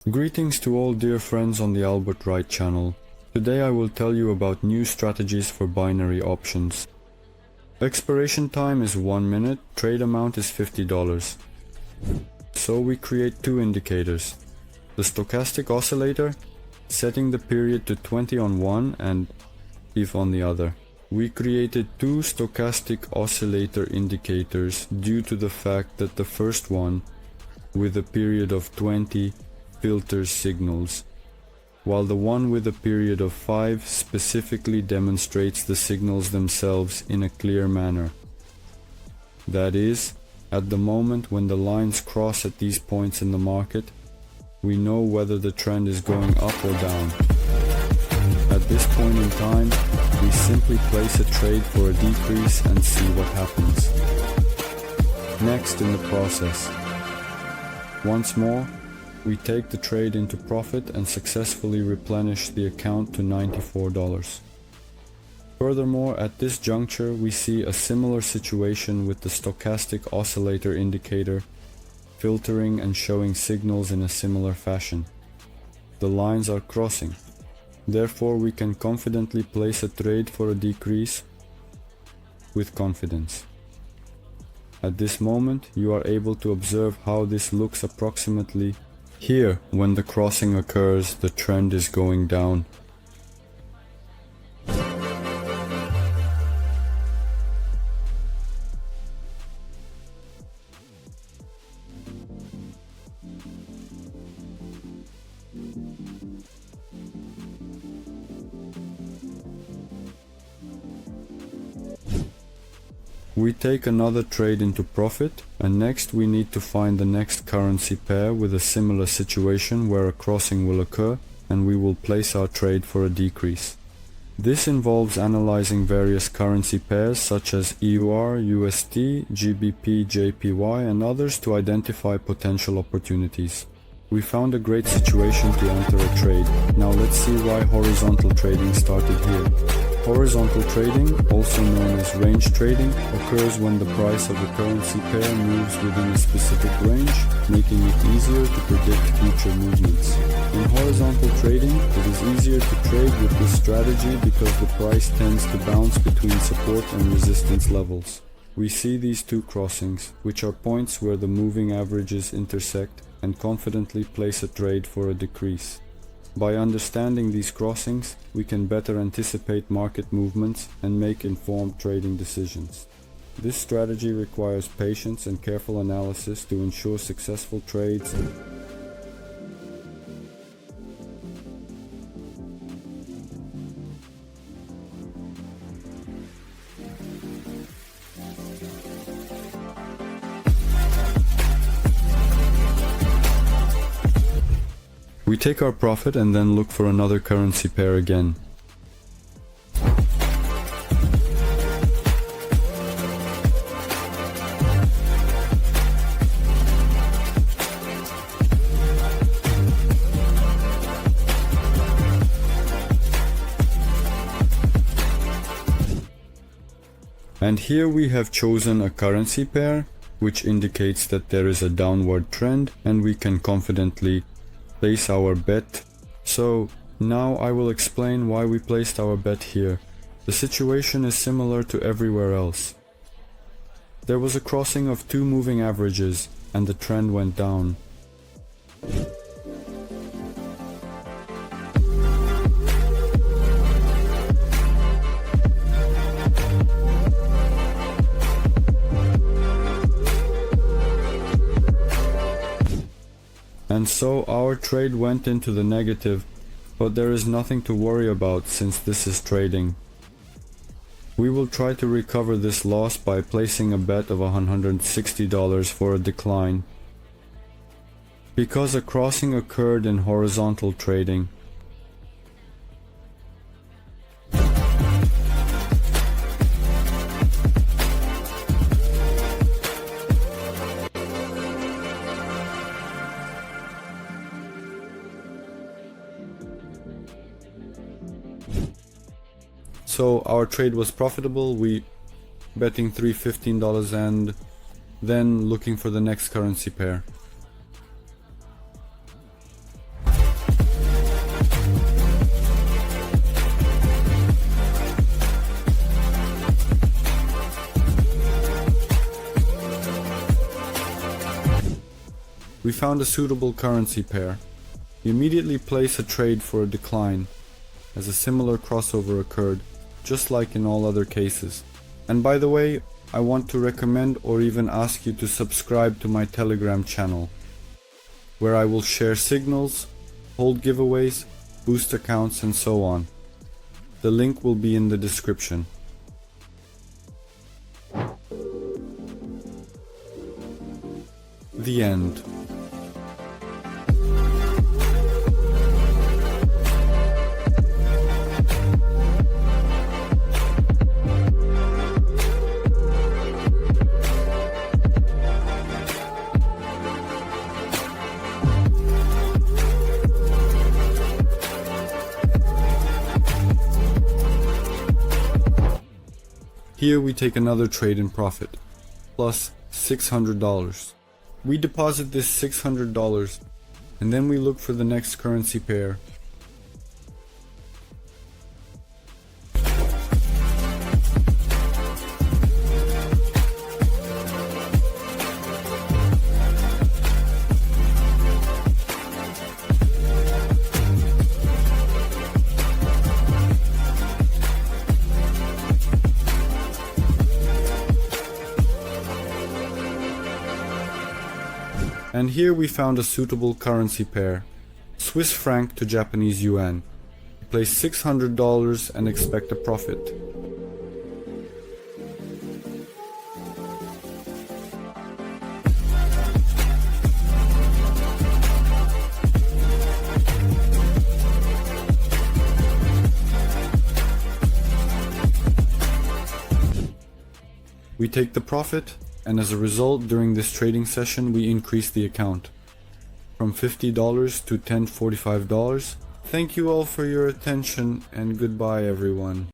Greetings to all dear friends on the Albert Wright channel. Today I will tell you about new strategies for binary options. Expiration time is 1 minute, trade amount is $50. So we create two indicators. The stochastic oscillator, setting the period to 20 on one and if on the other. We created two stochastic oscillator indicators due to the fact that the first one, with a period of 20, filters signals, while the one with a period of 5 specifically demonstrates the signals themselves in a clear manner. That is, at the moment when the lines cross at these points in the market, we know whether the trend is going up or down. At this point in time, we simply place a trade for a decrease and see what happens. Next in the process, once more, we take the trade into profit and successfully replenish the account to $94. Furthermore, at this juncture we see a similar situation with the stochastic oscillator indicator filtering and showing signals in a similar fashion. The lines are crossing. Therefore we can confidently place a trade for a decrease with confidence. At this moment you are able to observe how this looks approximately. Here, when the crossing occurs, the trend is going down. We take another trade into profit, and next we need to find the next currency pair with a similar situation where a crossing will occur, and we will place our trade for a decrease. This involves analyzing various currency pairs such as EUR, USD, GBP, JPY and others to identify potential opportunities. We found a great situation to enter a trade. Now let's see why horizontal trading started here. Horizontal trading, also known as range trading, occurs when the price of a currency pair moves within a specific range, making it easier to predict future movements. In horizontal trading, it is easier to trade with this strategy because the price tends to bounce between support and resistance levels. We see these two crossings, which are points where the moving averages intersect, and confidently place a trade for a decrease. By understanding these crossings, we can better anticipate market movements and make informed trading decisions. This strategy requires patience and careful analysis to ensure successful trades. We take our profit and then look for another currency pair again. And here we have chosen a currency pair, which indicates that there is a downward trend and we can confidently place our bet. So now I will explain why we placed our bet here. The situation is similar to everywhere else. There was a crossing of two moving averages and the trend went down. And so our trade went into the negative, but there is nothing to worry about since this is trading. We will try to recover this loss by placing a bet of $160 for a decline. Because a crossing occurred in horizontal trading, so our trade was profitable. We betting $315 and then looking for the next currency pair. found a suitable currency pair. We immediately place a trade for a decline, as a similar crossover occurred, just like in all other cases. And by the way, I want to recommend or even ask you to subscribe to my Telegram channel, where I will share signals, hold giveaways, boost accounts, and so on. The link will be in the description. The end. Here we take another trade in profit, plus $600. We deposit this $600 and then we look for the next currency pair. And here we found a suitable currency pair, Swiss franc to Japanese yuan. We place $600 and expect a profit. We take the profit, and as a result, during this trading session we increase the account from $50 to $1045. Thank you all for your attention, and goodbye everyone.